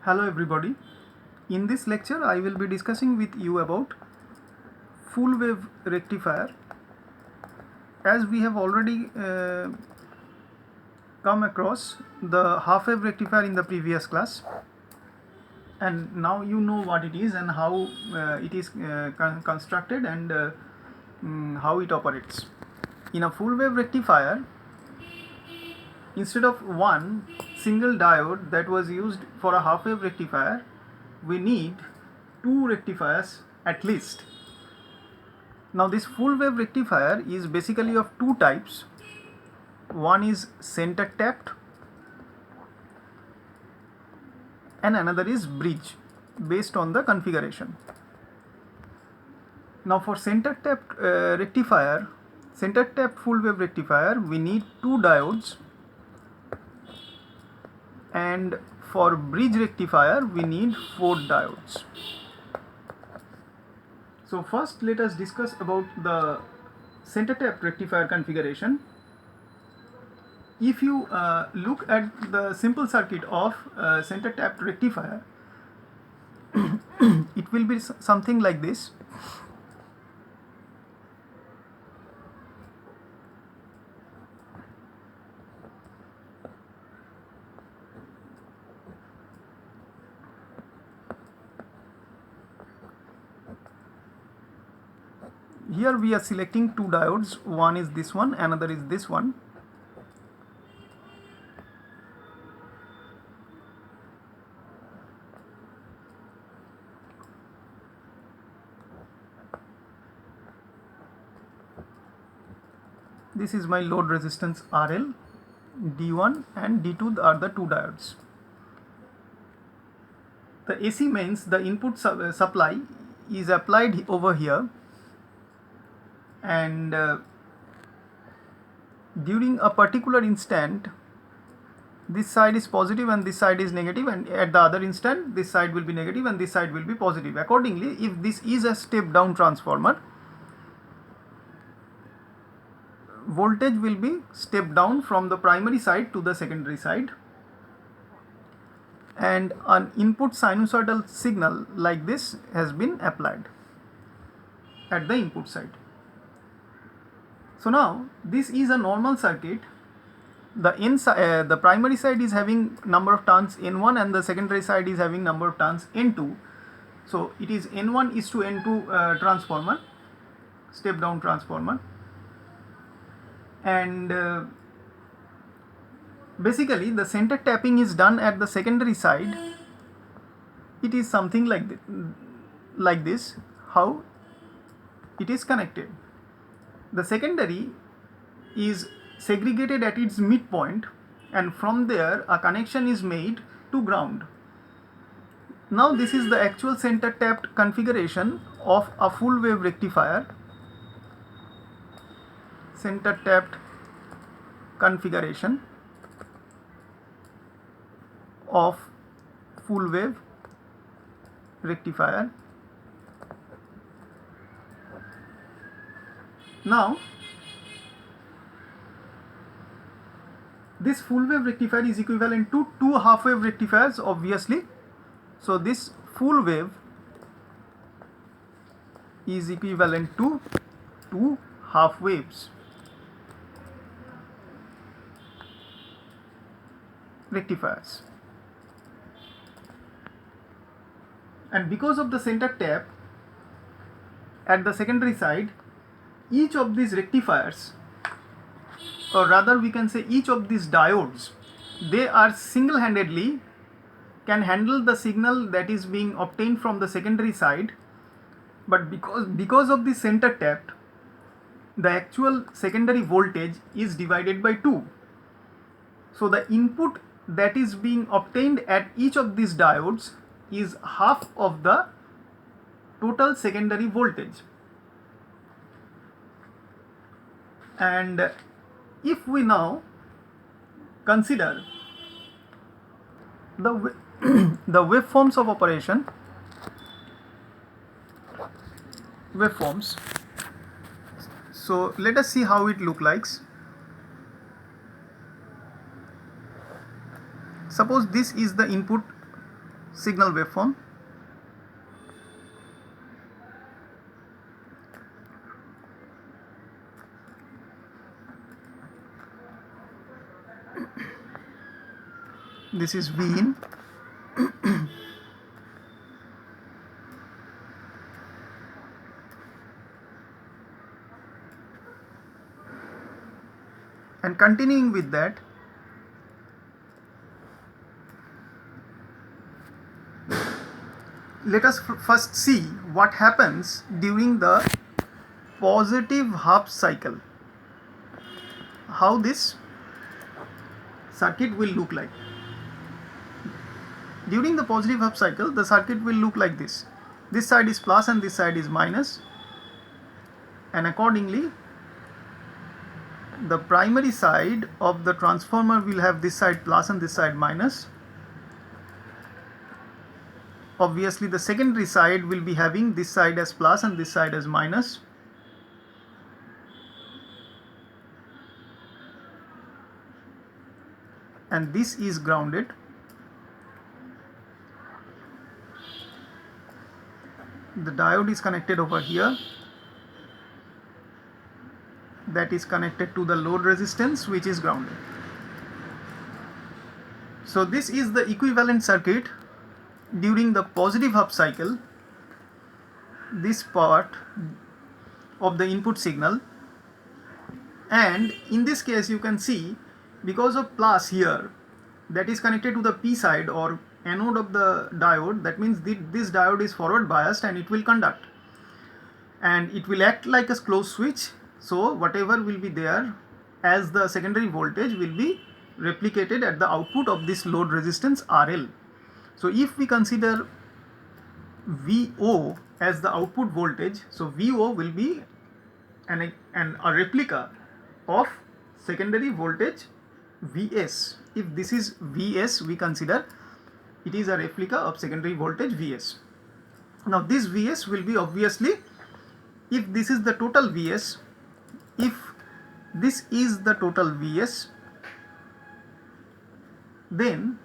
Hello everybody. In this lecture I will be discussing with you about full wave rectifier. As we have already come across the half wave rectifier in the previous class, and now you know what it is and how it is constructed and how it operates. In a full wave rectifier, instead of one single diode that was used for a half wave rectifier, we need two rectifiers at least. Now this full wave rectifier is basically of two types. One is center tapped and another is bridge based on the configuration. Now for center tapped rectifier, center tapped full wave rectifier, we need two diodes, and for bridge rectifier we need four diodes. So first let us discuss about the center tapped rectifier configuration. If you look at the simple circuit of center tapped rectifier, it will be something like this. Here we are selecting two diodes, one is this one, another is this one. This is my load resistance RL, D1 and D2 are the two diodes. The AC means the input supply is applied over here, and during a particular instant this side is positive and this side is negative, and at the other instant this side will be negative and this side will be positive. Accordingly, if this is a step down transformer, voltage will be stepped down from the primary side to the secondary side, and an input sinusoidal signal like this has been applied at the input side. So now this is a normal circuit. The primary side is having number of turns N1 and the secondary side is having number of turns N2. So it is N1 is to N2 transformer, step down transformer, and basically the center tapping is done at the secondary side. It is something like this, how it is connected. The secondary is segregated at its midpoint, and from there a connection is made to ground. Now this is the actual center tapped configuration of a full wave rectifier. Center tapped configuration of full wave rectifier. Now this full wave rectifier is equivalent to two half wave rectifiers, obviously. So this full wave is equivalent to two half waves rectifiers, and because of the center tap at the secondary side, each of these rectifiers, or rather we can say each of these diodes, they are single-handedly can handle the signal that is being obtained from the secondary side, but because of the center tapped, the actual secondary voltage is divided by 2. So the input that is being obtained at each of these diodes is half of the total secondary voltage. And if we now consider the waveforms of operation, waveforms, so let us see how it look like. Suppose this is the input signal waveform. This is V in. And continuing with that, let us first see what happens during the positive half cycle, how this circuit will look like. During the positive half cycle, the circuit will look like this. This side is plus and this side is minus, and accordingly the primary side of the transformer will have this side plus and this side minus. Obviously the secondary side will be having this side as plus and this side as minus. And this is grounded. The diode is connected over here, that is connected to the load resistance, which is grounded. So this is the equivalent circuit during the positive half cycle, this part of the input signal. And in this case you can see, because of plus here, that is connected to the P side or anode of the diode, that means this diode is forward biased and it will conduct, and it will act like a closed switch. So whatever will be there as the secondary voltage will be replicated at the output of this load resistance RL. So if we consider VO as the output voltage, so VO will be a replica of secondary voltage Vs. If this is Vs, we consider it is a replica of secondary voltage Vs. Now this Vs will be, obviously, if this is the total Vs, if this is the total Vs, then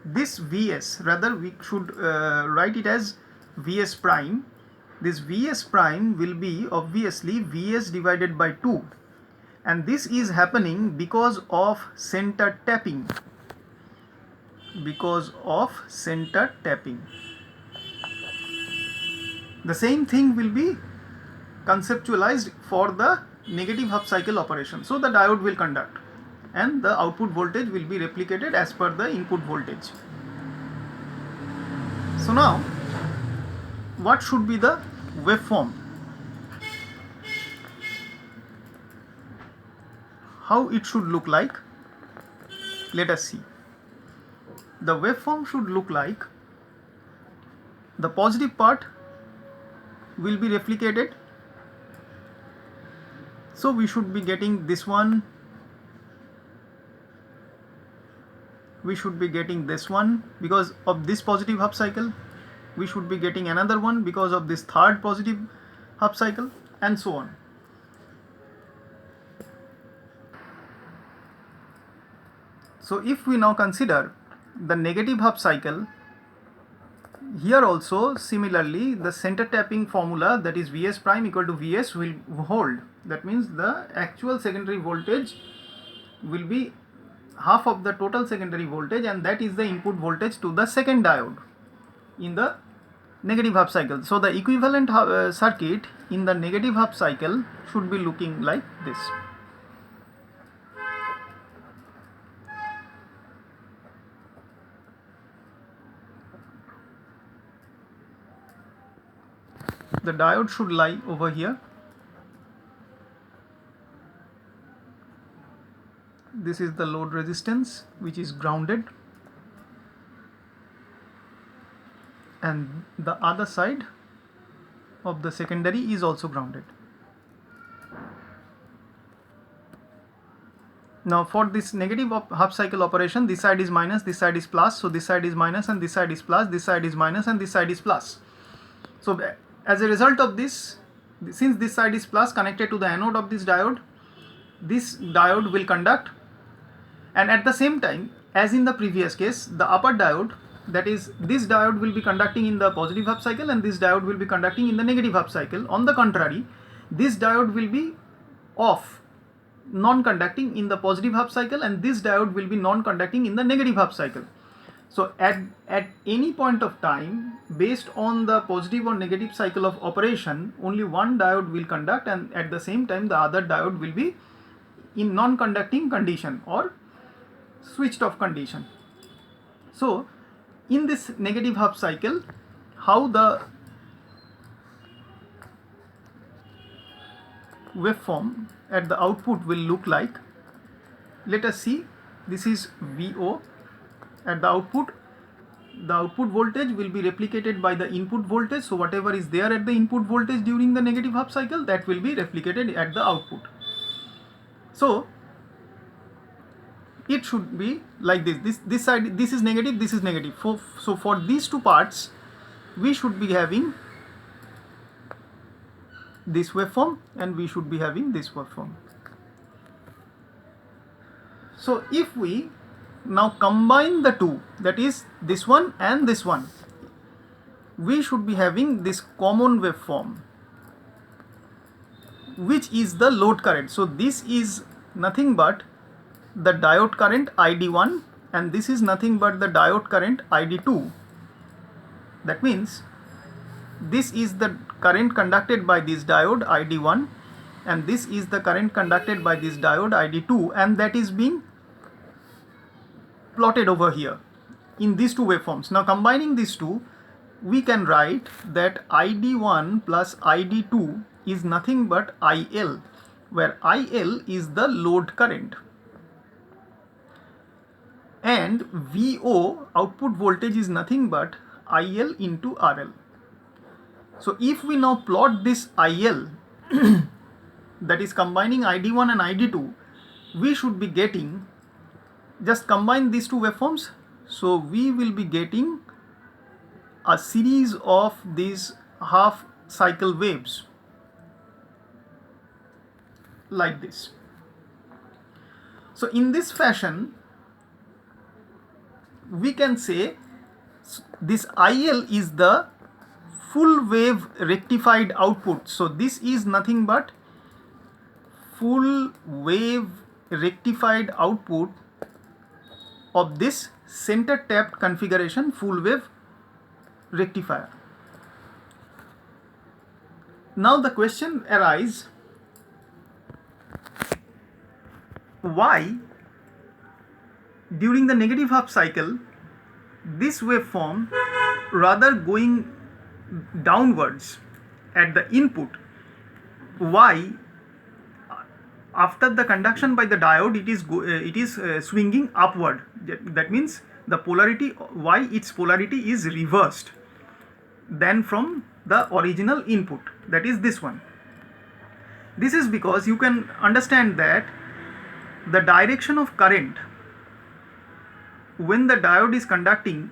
this Vs, rather we should write it as Vs prime. This Vs prime will be obviously Vs divided by 2, and this is happening because of center tapping. Because of center tapping. The same thing will be conceptualized for the negative half cycle operation. So the diode will conduct and the output voltage will be replicated as per the input voltage. So now, what should be the waveform? How it should look like? Let us see. The waveform should look like, the positive part will be replicated. So we should be getting this one, we should be getting this one because of this positive half cycle, we should be getting another one because of this third positive half cycle, and so on. So if we now consider the negative half cycle, here also similarly the center tapping formula, that is Vs prime equal to Vs, will hold. That means the actual secondary voltage will be half of the total secondary voltage, and that is the input voltage to the second diode in the negative half cycle. So the equivalent circuit in the negative half cycle should be looking like this. The diode should lie over here. This is the load resistance, which is grounded, and the other side of the secondary is also grounded. Now for this negative half cycle operation, this side is minus, this side is plus, so this side is minus and this side is plus, this side is minus and this side is plus. So as a result of this, since this side is plus connected to the anode of this diode will conduct, and at the same time, as in the previous case, the upper diode that is, this diode will be conducting in the positive half cycle and this diode will be conducting in the negative half cycle. On the contrary, this diode will be off, non-conducting in the positive half cycle, and this diode will be non-conducting in the negative half cycle. So at any point of time, based on the positive or negative cycle of operation, only one diode will conduct, and at the same time the other diode will be in non-conducting condition or switched off condition. So in this negative half cycle, how the waveform at the output will look like, let us see. This is VO at the output. The output voltage will be replicated by the input voltage, so whatever is there at the input voltage during the negative half cycle, that will be replicated at the output. So it should be like this. This side, this is negative, this is negative. So for these two parts, we should be having this waveform and we should be having this waveform. So if we now combine the two, that is this one and this one, we should be having this common waveform, which is the load current. So this is nothing but the diode current ID1 and this is nothing but the diode current ID2. That means this is the current conducted by this diode ID1 and this is the current conducted by this diode ID2, and that is being plotted over here in these two waveforms. Now combining these two, we can write that ID1 plus ID2 is nothing but IL, where IL is the load current, and VO, output voltage, is nothing but IL into RL. So if we now plot this IL that is combining ID1 and ID2, we should be getting, just combine these two waveforms, so we will be getting a series of these half cycle waves like this. So in this fashion, we can say this IL is the full wave rectified output. So this is nothing but full wave rectified output of this center tapped configuration full wave rectifier. Now the question arises, why during the negative half cycle this waveform, rather going downwards at the input, why after the conduction by the diode it is swinging upward? That means the polarity, why its polarity is reversed than from the original input, that is this one. This is because you can understand that the direction of current when the diode is conducting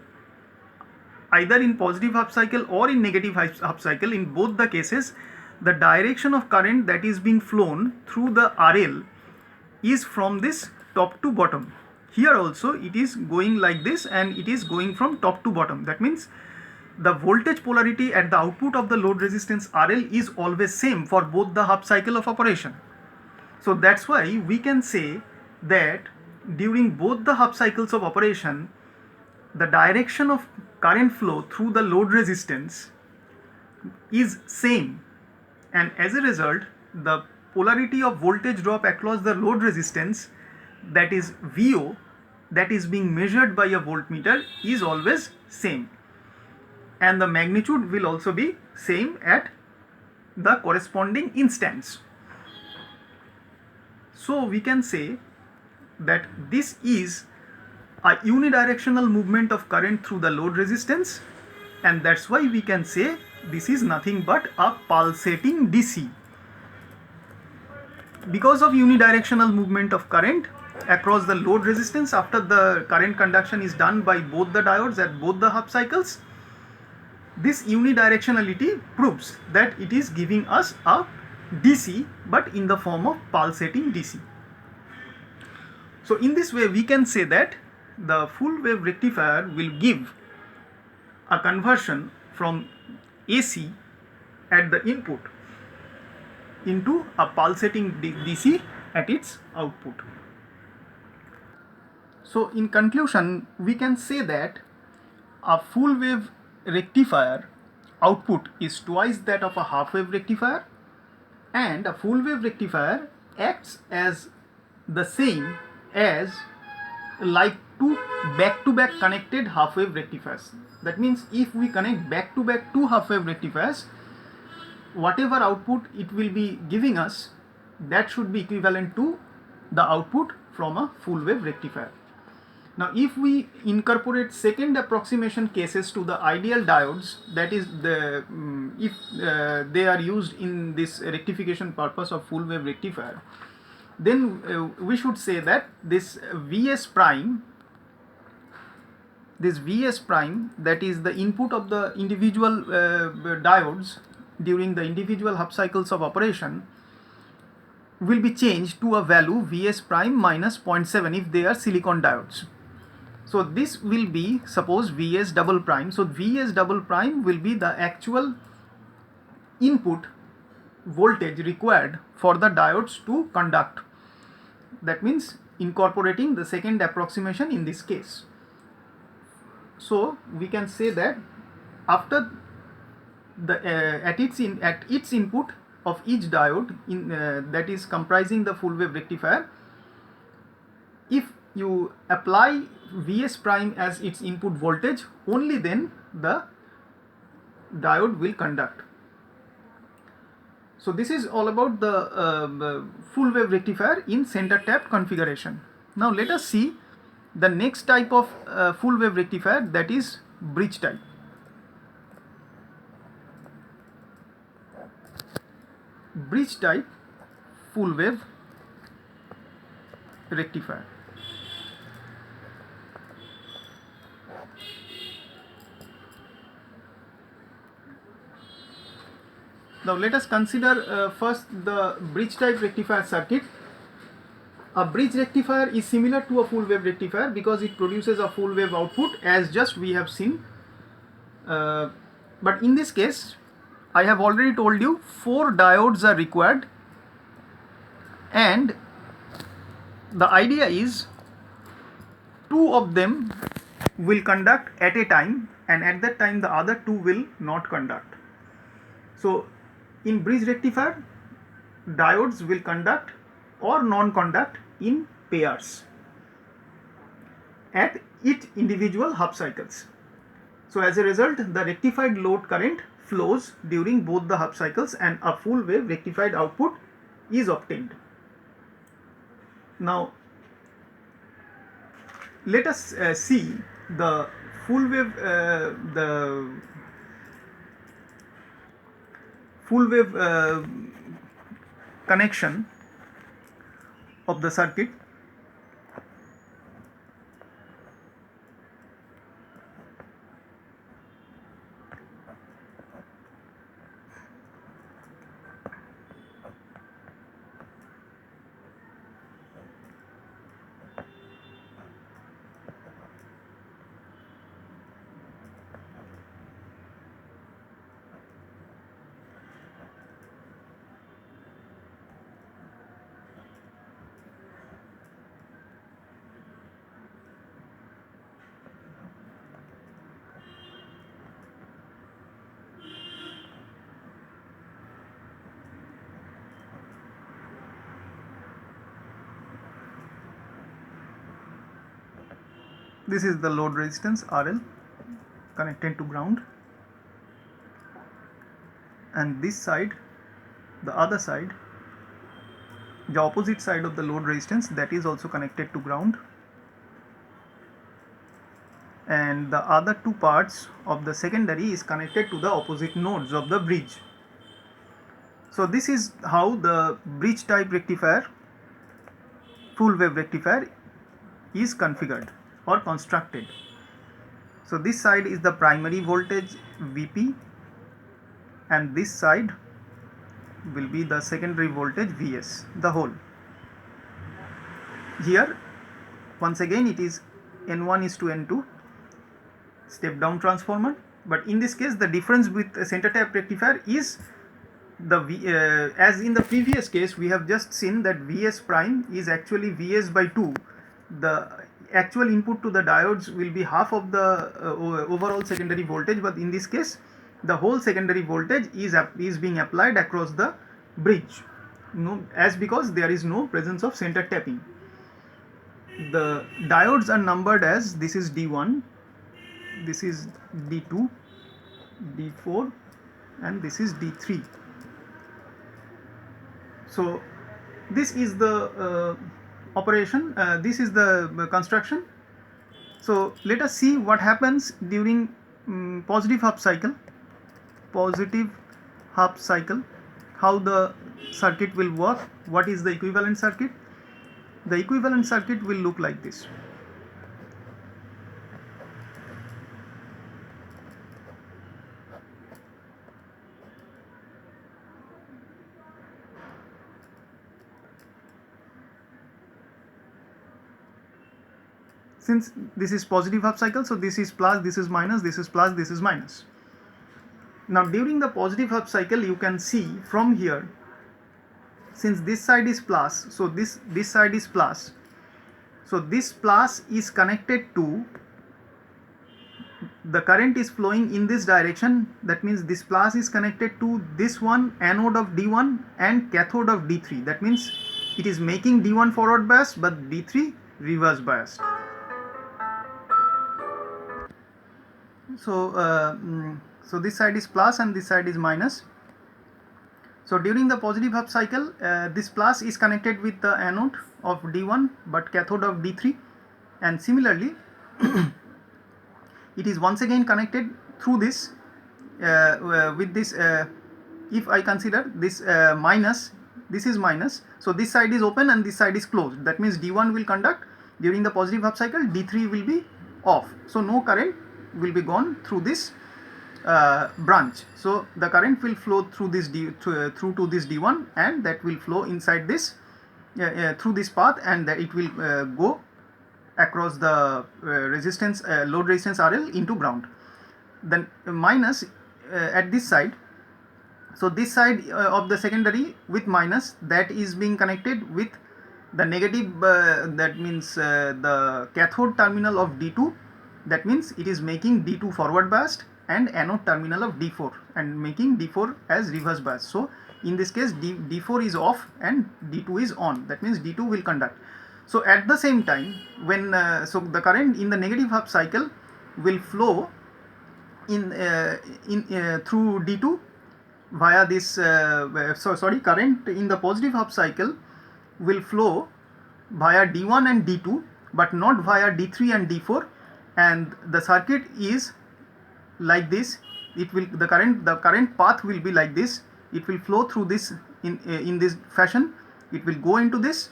either in positive half cycle or in negative half cycle, in both the cases the direction of current that is being flown through the RL is from this top to bottom. Here also it is going like this and it is going from top to bottom. That means the voltage polarity at the output of the load resistance RL is always same for both the half cycle of operation. So that's why we can say that during both the half cycles of operation, the direction of current flow through the load resistance is same, and as a result the polarity of voltage drop across the load resistance, that is VO, that is being measured by a voltmeter, is always same, and the magnitude will also be same at the corresponding instants. So we can say that this is a unidirectional movement of current through the load resistance, and that's why we can say this is nothing but a pulsating DC. Because of unidirectional movement of current across the load resistance after the current conduction is done by both the diodes at both the half cycles, this unidirectionality proves that it is giving us a DC, but in the form of pulsating DC. So in this way we can say that the full wave rectifier will give a conversion from AC at the input into a pulsating DC at its output. So in conclusion, we can say that a full wave rectifier output is twice that of a half wave rectifier, and a full wave rectifier acts as the same as like two back-to-back connected half wave rectifiers. That means if we connect back-to-back two half wave rectifiers, whatever output it will be giving us, that should be equivalent to the output from a full wave rectifier. Now if we incorporate second approximation cases to the ideal diodes, that is the if they are used in this rectification purpose of full wave rectifier, then we should say that this Vs prime, that is the input of the individual diodes during the individual half cycles of operation, will be changed to a value Vs prime minus 0.7 if they are silicon diodes. So this will be, suppose, Vs double prime. So Vs double prime will be the actual input voltage required for the diodes to conduct. That means incorporating the second approximation in this case. So we can say that after the at its input of each diode that is comprising the full wave rectifier, if you apply Vs prime as its input voltage, only then the diode will conduct. So this is all about the full wave rectifier in center tapped configuration. Now let us see the next type of full wave rectifier, that is bridge type. Bridge type full wave rectifier. Now let us consider first the bridge type rectifier circuit. A bridge rectifier is similar to a full wave rectifier because it produces a full wave output, as just we have seen. But in this case, I have already told you 4 diodes are required, and the idea is 2 of them will conduct at a time, and at that time the other 2 will not conduct. So in bridge rectifier, diodes will conduct or non-conduct in pairs at each individual half cycles. So as a result, the rectified load current flows during both the half cycles and a full wave rectified output is obtained. Now let us see the full wave connection of the circuit. This is the load resistance RL connected to ground, and this side, the other side, the opposite side of the load resistance, that is also connected to ground, and the other 2 parts of the secondary is connected to the opposite nodes of the bridge. So this is how the bridge type rectifier, full wave rectifier, is configured or constructed. So this side is the primary voltage Vp, and this side will be the secondary voltage Vs, the whole. Here once again it is N1 is to N2 step down transformer, but in this case the difference with a center tap rectifier is the as in the previous case we have just seen that Vs prime is actually Vs by 2. The actual input to the diodes will be half of the overall secondary voltage, but in this case the whole secondary voltage is being applied across the bridge, as because there is no presence of center tapping. The diodes are numbered as, this is D1, this is D2, D4, and this is D3. So this is the operation, this is the construction. So let us see what happens during positive half cycle, how the circuit will work, what is the equivalent circuit. The equivalent circuit will look like this. Since this is positive half cycle, so this is plus, this is minus, this is plus, this is minus. Now during the positive half cycle you can see from here, since this side is plus, so this side is plus, so this plus is connected to, the current is flowing in this direction, that means this plus is connected to this one, anode of D1 and cathode of D3, that means it is making D1 forward bias but D3 reverse biased. So this side is plus and this side is minus. So during the positive half cycle, this plus is connected with the anode of D1 but cathode of D3, and similarly it is once again connected through this with this, if I consider this minus, this is minus, so this side is open and this side is closed, that means D1 will conduct during the positive half cycle, D3 will be off, so no current will be gone through this branch. So the current will flow through this through to this D1, and that will flow inside this through this path, and it will go across the resistance load resistance RL into ground. Then minus at this side, so this side of the secondary with minus, that is being connected with the negative, that means the cathode terminal of D2, that means it is making D2 forward biased, and anode terminal of D4 and making D4 as reverse bias. So in this case D4 is off and D2 is on, that means D2 will conduct. So at the same time, when so the current in the negative half cycle will flow in through D2 via this current in the positive half cycle will flow via D1 and D2 but not via D3 and D4, and the circuit is like this. It will, the current path will be like this. It will flow through this in this fashion. It will go into this,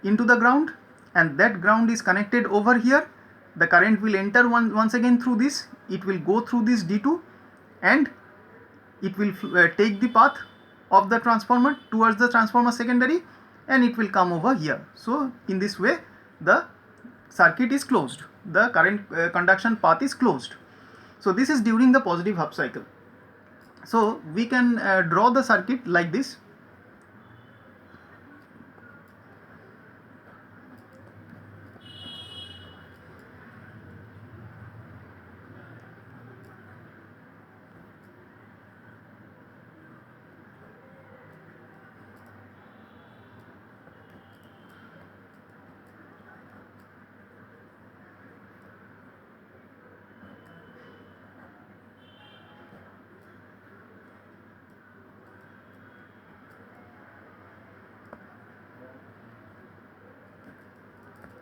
into the ground, and that ground is connected over here. The current will enter once again through this. It will go through this D2 and it will take the path of the transformer towards the transformer secondary, and it will come over here. So in this way the circuit is closed, the current conduction path is closed. So this is during the positive half cycle. So we can draw the circuit like this.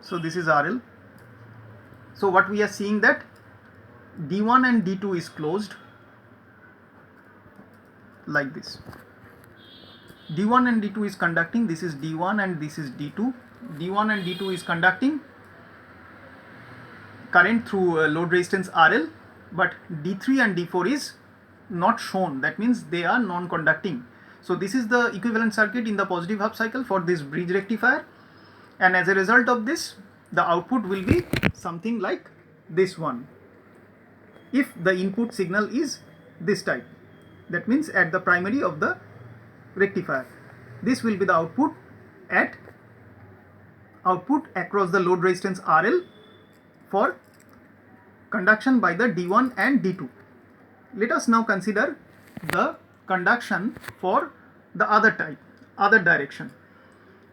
So this is RL. So what we are seeing, that D1 and D2 is closed like this. D1 and D2 is conducting, this is D1 and this is D2. D1 and D2 is conducting current through load resistance RL, but D3 and D4 is not shown, that means they are non-conducting. So this is the equivalent circuit in the positive half cycle for this bridge rectifier, and as a result of this the output will be something like this one. if the input signal is this type. That means at the primary of the rectifier. This will be the output across the load resistance RL for conduction by the D1 and D2. Let us now consider the conduction for the other direction.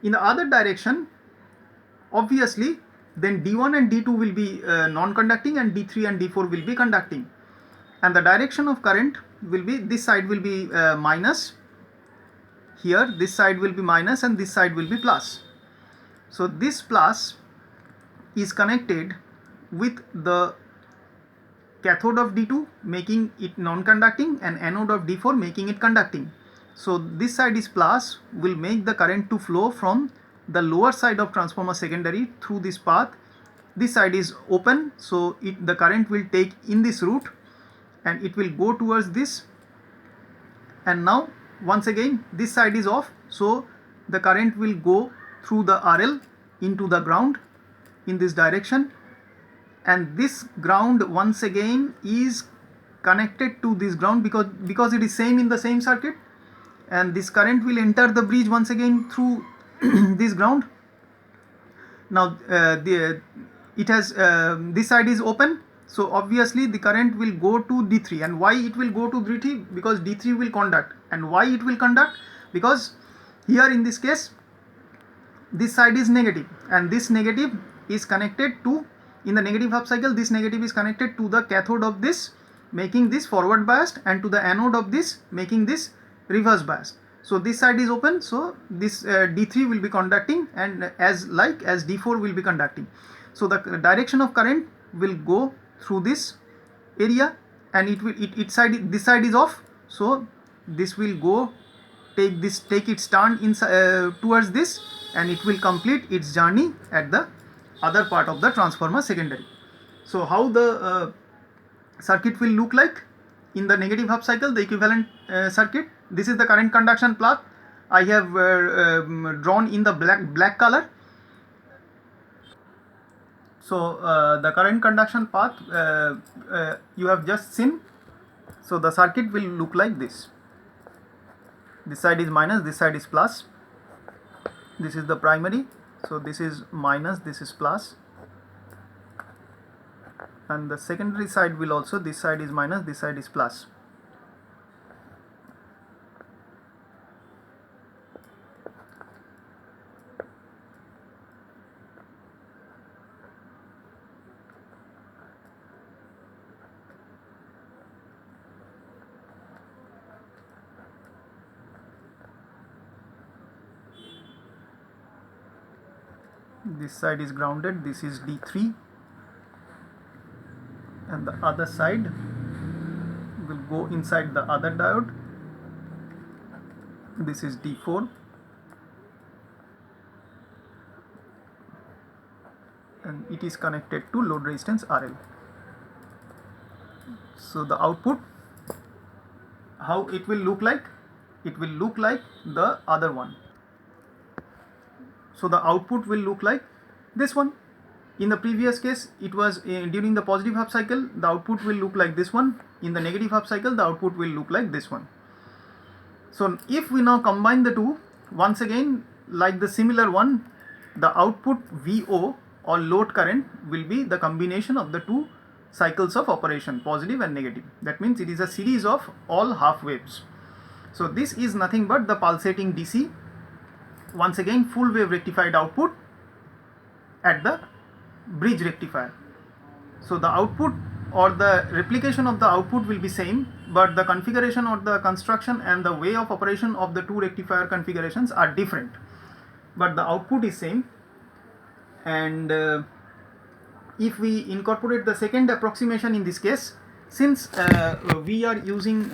In the other direction, obviously, then D1 and D2 will be non-conducting and D3 and D4 will be conducting. And the direction of current will be, this side will be minus, here this side will be minus and this side will be plus. So this plus is connected with the cathode of D2 making it non-conducting and anode of D4 making it conducting. So this side is plus, will make the current to flow from the lower side of transformer secondary through this path. This side is open, so the current will take in this route and it will go towards this. And now once again this side is off, so the current will go through the RL into the ground in this direction, and this ground once again is connected to this ground because it is same in the same circuit, and this current will enter the bridge once again through this ground. Now this side is open, so obviously the current will go to D3. And why it will go to D3? Because D3 will conduct. And why it will conduct? Because here in this case this side is negative, and this negative is connected to, in the negative half cycle, this negative is connected to the cathode of this, making this forward biased, and to the anode of this, making this reverse biased. So this side is open, so this D3 will be conducting, and as D4 will be conducting. So the direction of current will go through this area, and this side is off, so this will go take its turn towards this, and it will complete its journey at the other part of the transformer secondary. So how the circuit will look like in the negative half cycle, the equivalent circuit. This is the current conduction path. I have drawn in the black color. So the current conduction path you have just seen. So the circuit will look like this. This side is minus, this side is plus. This is the primary, so this is minus, this is plus, and the secondary side will also, this side is minus, this side is plus. This side is grounded, this is D3, and the other side will go inside the other diode. This is D4, and it is connected to load resistance RL. So the output, how it will look like? It will look like the other one. So the output will look like this one. In the previous case, it was during the positive half cycle, the output will look like this one. In the negative half cycle, the output will look like this one. So if we now combine the two, once again, like the similar one, the output VO or load current will be the combination of the two cycles of operation, positive and negative. That means it is a series of all half waves. So this is nothing but the pulsating DC. Once again, full wave rectified output at the bridge rectifier. So the output or the replication of the output will be same, but the configuration or the construction and the way of operation of the two rectifier configurations are different, but the output is same. And if we incorporate the second approximation in this case, since we are using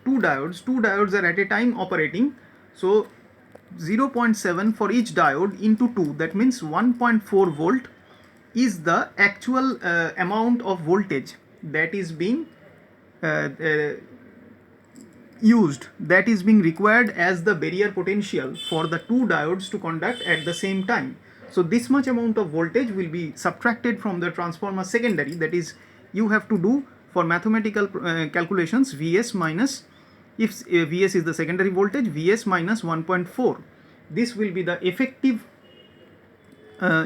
two diodes are at a time operating, so 0.7 for each diode into 2, that means 1.4 volt is the actual amount of voltage that is being used, that is being required as the barrier potential for the two diodes to conduct at the same time. So this much amount of voltage will be subtracted from the transformer secondary, that is you have to do for mathematical calculations, Vs minus, if Vs is the secondary voltage, Vs minus 1.4. This will be the effective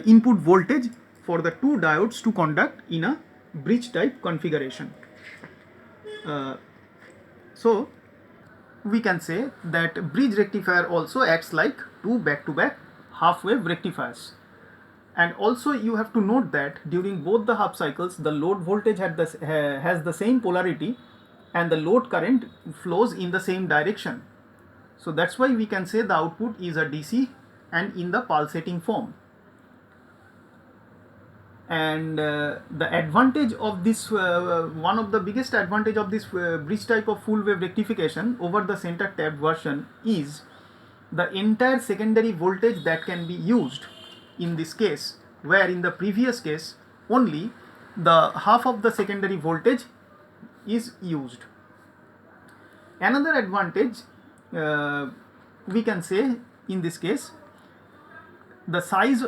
input voltage for the two diodes to conduct in a bridge type configuration. So we can say that bridge rectifier also acts like two back-to-back half wave rectifiers. And also you have to note that during both the half cycles, the load voltage has the same polarity and the load current flows in the same direction. So that's why we can say the output is a DC and in the pulsating form. And the advantage of this, one of the biggest advantage of this bridge type of full wave rectification over the center tapped version is the entire secondary voltage that can be used in this case, where in the previous case only the half of the secondary voltage is used. Another advantage we can say in this case, the size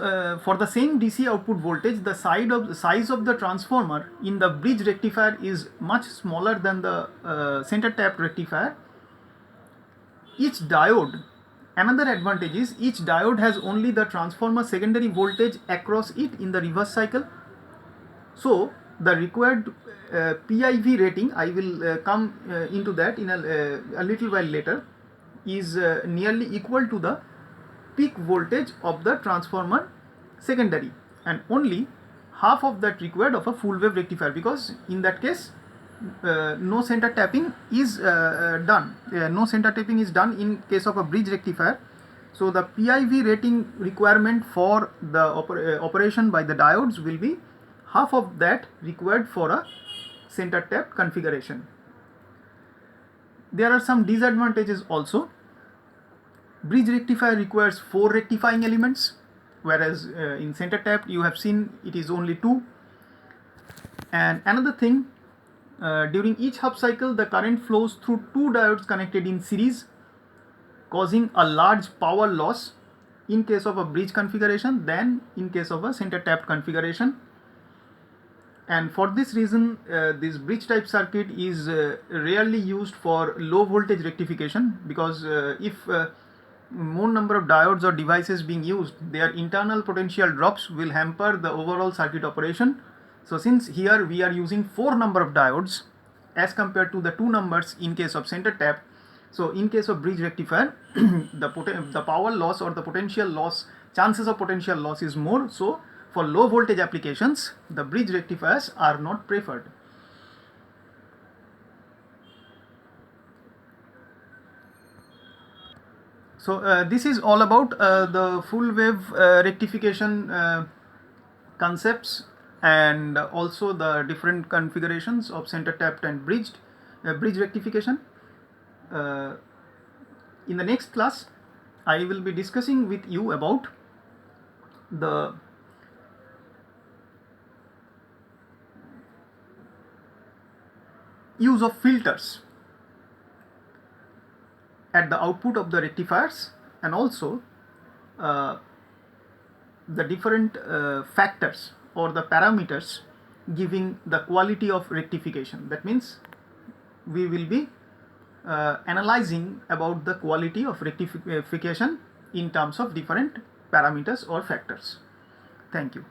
for the same DC output voltage, the size of the transformer in the bridge rectifier is much smaller than the center tapped rectifier. Each diode, another advantage is each diode has only the transformer secondary voltage across it in the reverse cycle. So the required PIV rating, I will come into that in a little while later, is nearly equal to the peak voltage of the transformer secondary, and only half of that required of a full wave rectifier, because in that case no center tapping is done. No center tapping is done in case of a bridge rectifier. So the PIV rating requirement for the operation by the diodes will be half of that required for a center tapped configuration. There are some disadvantages also. Bridge rectifier requires 4 rectifying elements, whereas in center tapped you have seen it is only 2. And another thing, during each half cycle the current flows through 2 diodes connected in series, causing a large power loss in case of a bridge configuration than in case of a center tapped configuration. And for this reason this bridge type circuit is rarely used for low voltage rectification, because if more number of diodes or devices being used, their internal potential drops will hamper the overall circuit operation. So since here we are using 4 number of diodes as compared to the 2 numbers in case of center tap, so in case of bridge rectifier the power loss or the potential loss, chances of potential loss is more. So for low voltage applications the bridge rectifiers are not preferred. So this is all about the full wave rectification concepts, and also the different configurations of center tapped and bridge rectification. In the next class I will be discussing with you about the use of filters at the output of the rectifiers, and also the different factors or the parameters giving the quality of rectification. That means we will be analyzing about the quality of rectification in terms of different parameters or factors. Thank you.